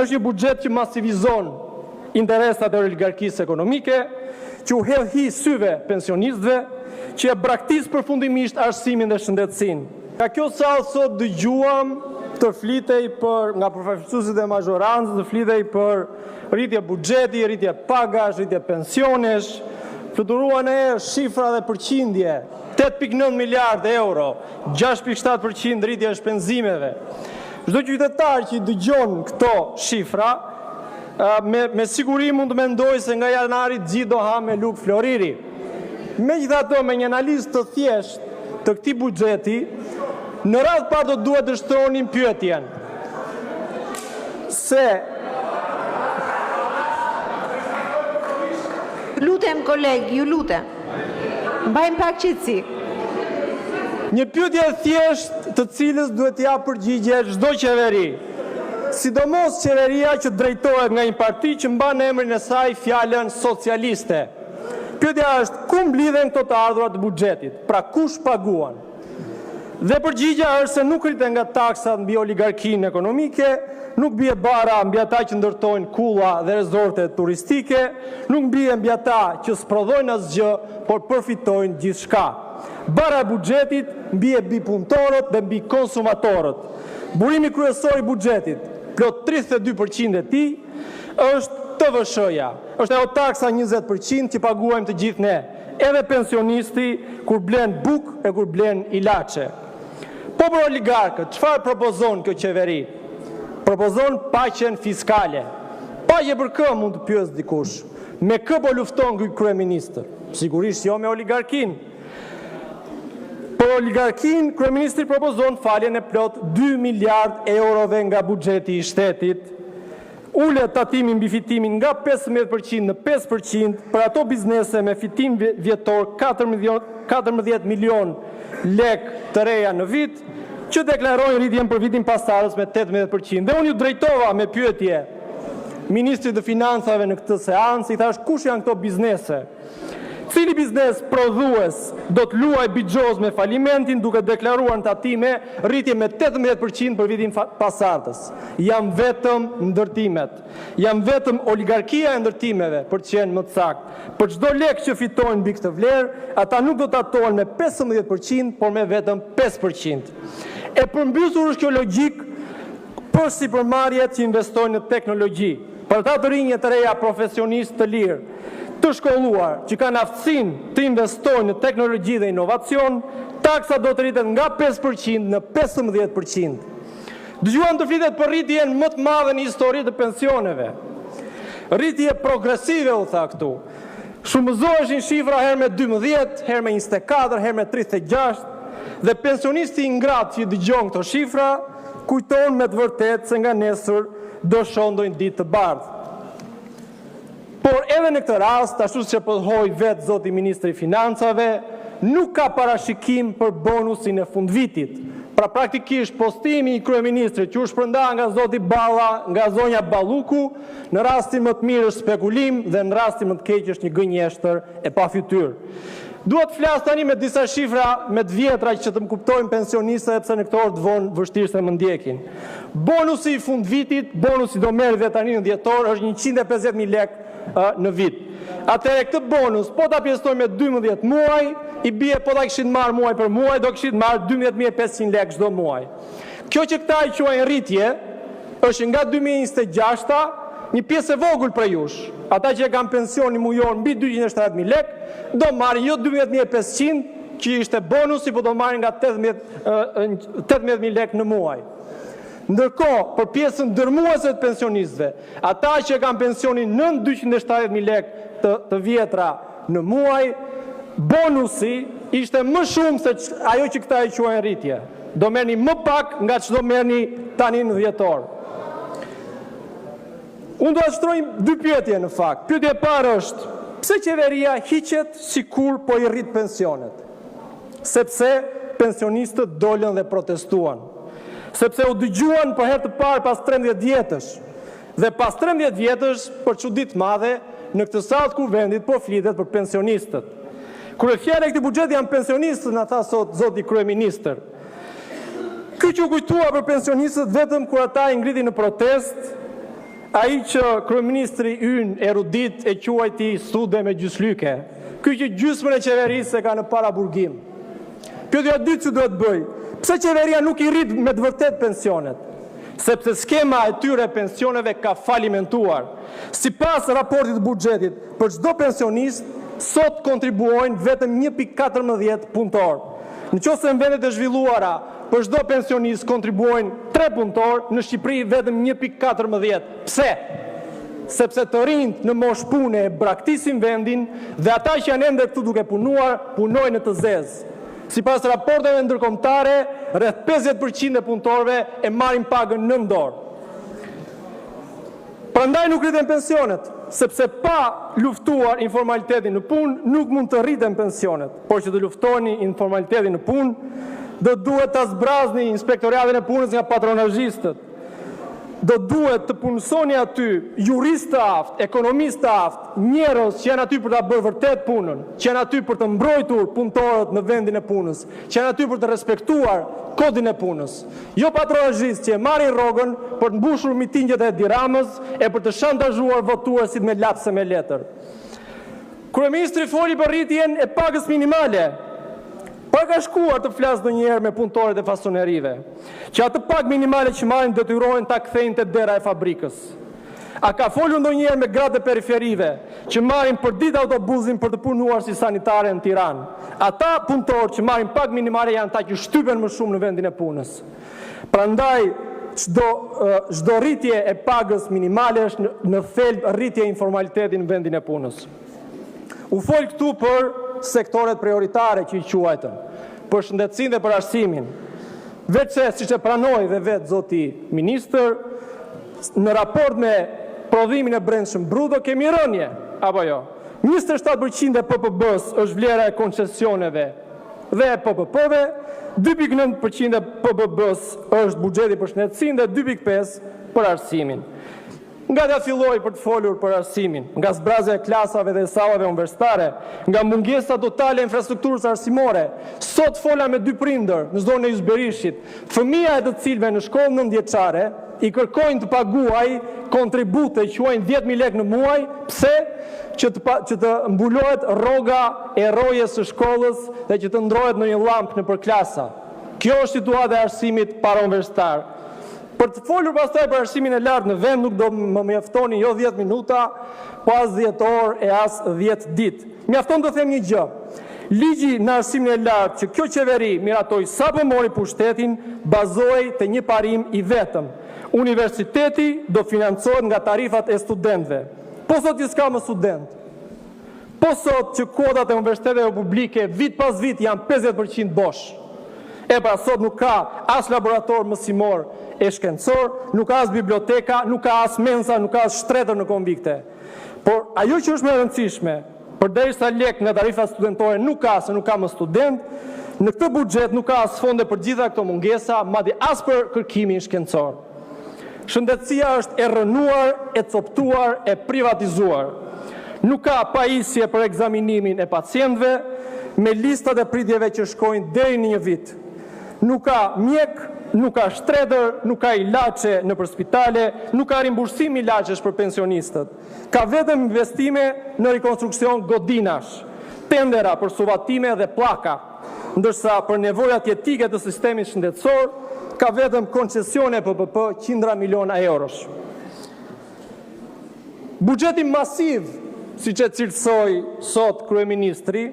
është një buxhet që masivizon interesat e oligarkisë ekonomike, që u hedh hi syve pensionistëve, që e braktis përfundimisht arsimin dhe shëndetësinë. Nga kjo sallë sot dëgjuam të flitej për nga përfaqësuesit e mazhorancës, të flitej për rritje buxheti, rritje pagash, rritje pensionesh, fluturuan shifra dhe përqindje, 8.9 miliardë euro, 6.7% rritje e shpenzimeve. Çdo qytetar që dëgjon këto shifra, me siguri mund të mendojë se nga janari gjithë do ha me luk floriri. Megjithatë, me një analizë të thjeshtë të këtij buxheti, në radhë pa do duhet të shtronim pyetjen se lutem koleg, ju lutem. Mbajmë pak qetësi. Një pyetje e thjeshtë të cilës duhet t'ia përgjigje çdo qeveri, sidomos qeveria që drejtohet nga një parti që mban emrin e saj fjalën socialiste. Pyetja është, ku mblidhen këto të ardhurat të buxhetit? Pra kush paguan? Dhe përgjigja është se nuk rriten nga taksat mbi oligarkinë ekonomike, nuk bie bara mbi ata që ndërtojnë kulla dhe rezorte turistike, nuk bie mbi ata që sprodhojnë asgjë, por përfitojnë gjithçka. Bara e buxhetit bie mbi punëtorët dhe mbi konsumatorët. Burimi kryesor i buxhetit, plot 32% e tij, është TVSH-ja. Është ajo taksa 20% që paguajmë të gjithë ne, edhe pensionisti kur blen bukë e kur blen ilaçe. Po për oligarkët, çfarë propozon kjo qeveri? Propozon paqen fiskale. Paqe për kë mund të pyes dikush? Me kë po lufton ky kryeministër? Sigurisht jo me oligarkinë. Për oligarkinë, kryeministri propozon faljen e plot 2 miliard eurove nga buxheti i shtetit, ulet tatimin mbi fitimin nga 15% në 5% për ato biznese me fitim vjetor 14 milion lek të reja në vit, që deklarojnë rritjen për vitin pasardhës me 18%. Dhe unë ju drejtova me pyetje ministrit të financave në këtë seancë, i thash kush janë këto biznese? Cili biznes prodhues do të luaj bixhoz me falimentin duke deklaruar në tatime rritje me 18% për vitin pasardhës? Jam vetëm ndërtimet. Jam vetëm oligarkia e ndërtimeve, për të qenë më të saktë. Për çdo lek që fitojnë mbi këtë vlerë, ata nuk do të tatohen me 15%, por me vetëm 5%. E përmbysur është kjo logjik për sipërmarrjet që investojnë në teknologji. Për ata të rinj të reja profesionistë të lirë, të shkolluar, që kanë aftësinë të investojnë në teknologji dhe inovacion, taksa do të rritet nga 5% në 15%. Dëgjuam të flitet për rritjen më të madhe në histori të pensioneve. Rritje progresive u tha këtu. Shumëzoheshin shifra herë me 12, herë me 24, herë me 36, dhe pensionisti i ngratë që i dëgjon këto shifra, kujton me të vërtetë se nga nesër do shondojnë ditë të bardhë. Por edhe në këtë rast, ashtu që pohoi vetë zoti ministri i financave, nuk ka parashikim për bonusin e fundvitit. Pra praktikisht postimi i kryeministrit që u shpërnda nga zoti Balla, nga zonja Balluku, në rastin më të mirë është spekulim dhe në rastin më të keq është një gënjeshtër e pa fytyrë. Duhet flas tani me disa shifra me të vjetra që të më kuptojnë pensionistët, sepse në këto orë të vonë vështirë se më ndjekin. Bonusi i fundvitit, bonusi do merret tani në dhjetor, është 150.000 lekë në vit. Atëherë këtë bonus, po ta pjesëtojmë me 12 muaj, i bie po ta kishin marrë muaj për muaj, do kishin marrë 12.500 lekë çdo muaj. Kjo që këta i quajnë rritje, është nga 2026-ta, një pjesë e vogël për jush. Ata që e kanë pensionin mujor mbi 270.000 lekë, do marrin jo 12.500, që ishte bonusi, po do marrin nga 18.000 lekë në muaj. Ndërkohë, për pjesën dërmuese të pensionistëve, ata që e kanë pensionin nën 270.000 lekë të vjetra në muaj, bonusi ishte më shumë se ajo që këta e quajnë rritje. Do merrni më pak nga ç'do merrni tani në dhjetor. Unë do të shtroj dy pyetje në fakt. Pyetja e parë është, pse qeveria hiqet sikur po i rrit pensionet? Sepse pensionistët dolën dhe protestuan. Sepse u dëgjuan për herë të parë pas 13 vjetësh. Dhe pas 13 vjetësh, për çuditë madhe, në këtë sallë të kuvendit po flitet për pensionistët. Kur e fjala e këtij buxheti janë pensionistët, na tha sot zoti kryeministër. Ky që u kujtua për pensionistët vetëm kur ata i ngritin në protestë, ai që kryeministri ynë erudit e quajti stude me gjyslyke, ky që gjysmën e qeverisë e ka në paraburgim. Pyetja e dytë që duhet bëj, pse qeveria nuk i rrit me të vërtet pensionet? Sepse skema e tyre pensioneve ka falimentuar. Sipas raportit të buxhetit, për çdo pensionist sot kontribuojnë vetëm 1.14 punëtor. Nëse në vendet e zhvilluara për çdo pensionist kontribuojnë 3 punëtor, në Shqipëri vetëm 1.14. Pse? Sepse të rinjt në moshë pune e braktisin vendin dhe ata që janë ende këtu duke punuar, punojnë në të zezë. Sipas raporteve ndërkombëtare, rreth 50% e punëtorëve e marrin pagën në dorë. Prandaj nuk rriten pensionet, sepse pa luftuar informalitetin në punë nuk mund të rriten pensionet, por që të luftoni informalitetin në punë, do duhet ta zbrazni inspektoratin e punës nga patronazhistët. Do duhet të punësoni aty juristë të aftë, ekonomistë të aftë, njerëz që janë aty për ta bërë vërtet punën, që janë aty për të mbrojtur punëtorët në vendin e punës, që janë aty për të respektuar kodin e punës. Jo patronazhistë që e marrin rrogën për të mbushur mitingjet e Tiranës e për të shantazhuar votuesit me lapse me letër. Kryeministri foli për rritjen e pagës minimale. Pa ka shkuar të flasë ndonjëherë me punëtorët e fasonerive, që atë pagë minimale që marrin detyrohen ta kthejnë te dera e fabrikës. A ka folur ndonjëherë me gratë e periferive, që marrin për ditë autobusin për të punuar si sanitare në Tiranë? Ata punëtorë që marrin pagë minimale janë ata që shtypen më shumë në vendin e punës. Prandaj çdo rritje e pagës minimale është në thelb rritje e informalitetit në vendin e punës. U fol këtu për sektoret prioritare që i quajtën, për shëndetësinë dhe për arsimin. Veçse, siç e pranoi dhe vetë zoti ministër, në raport me prodhimin e brendshëm bruto kemi rënje, apo jo? 27% e PPB-s është vlera e koncesioneve dhe e PPP-ve, 2.9% e PPB-s është buxheti për shëndetësinë dhe 2.5% për arsimin. Nga ta filloj për të folur për arsimin, nga zbrazja e klasave dhe sallave universitare, nga mungesa totale e infrastrukturës arsimore, sot fola me 2 prindër në zonën e Yzberishit, fëmia e të cilëve në shkollë nëntëvjeçare i kërkojnë të paguaj kontribute që quajnë 10.000 lekë në muaj, pse? Që të mbulohet rroga e rrojes së shkollës dhe që të ndrohet në një llampë nëpër klasa. Kjo është situata e arsimit para universitar. Për të folur pastaj për arsimin e lartë në vend nuk do më mjaftoni jo 10 minuta, po as 10 orë e as 10 ditë. Mjafton të them një gjë. Ligji në arsimin e lartë që kjo qeveri miratoi sapo mori pushtetin bazohej te një parim i vetëm. Universiteti do financohet nga tarifat e studentëve. Po sot që s'ka më student. Po sot që kodat e universiteteve publike vit pas vit janë 50% bosh. E pra sot nuk ka as laborator mësimor e shkencor, nuk ka as biblioteka, nuk ka as mensa, nuk ka as shtretër në konvikte. Por ajo që është më e rëndësishme, përderisa lek nga tarifa studentore nuk ka se nuk ka më student, në këtë buxhet nuk ka as fonde për gjitha këto mungesa, madje as për kërkimin shkencor. Shëndetësia është e rënuar, e coptuar, e privatizuar. Nuk ka pajisje për ekzaminimin e pacientëve, me listat e pritjeve që shkojnë deri në një vit. Nuk ka mjek, nuk ka shtretër, nuk ka ilaçe nëpër spitale, nuk ka rimbursim ilaçesh për pensionistët. Ka vetëm investime në rikonstruksion godinash, tendera për suvatime dhe pllaka, ndërsa për nevojat jetike të sistemit shëndetësor ka vetëm koncesione PPP qindra miliona eurosh. Buxheti masiv, siç e cilësoi sot kryeministri,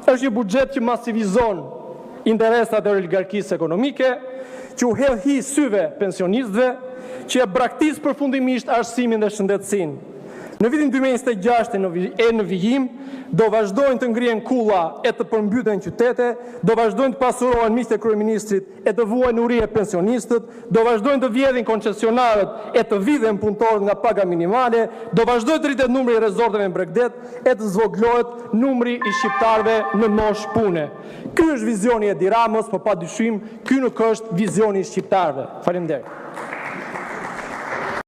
është një buxhet që masivizon interesat e oligarkisë ekonomike, që u hedh hi syve pensionistëve, që e braktis përfundimisht arsimin dhe shëndetësinë. Në vitin 2026 e në vijim, do vazhdojnë të ngrihen kulla e të përmbyten qytete, do vazhdojnë të pasurohen miqtë e kryeministrit e të vuajnë uri e pensionistët, do vazhdojnë të vjedhin koncesionarët e të vidhen punëtorët nga paga minimale, do vazhdojnë të rritet numri i rezorteve në Bregdet e të zvoglohet numri i shqiptarëve në moshë pune. Ky është vizioni i Edi Ramës, por padyshim ky nuk është vizioni i shqiptarëve. Faleminderit.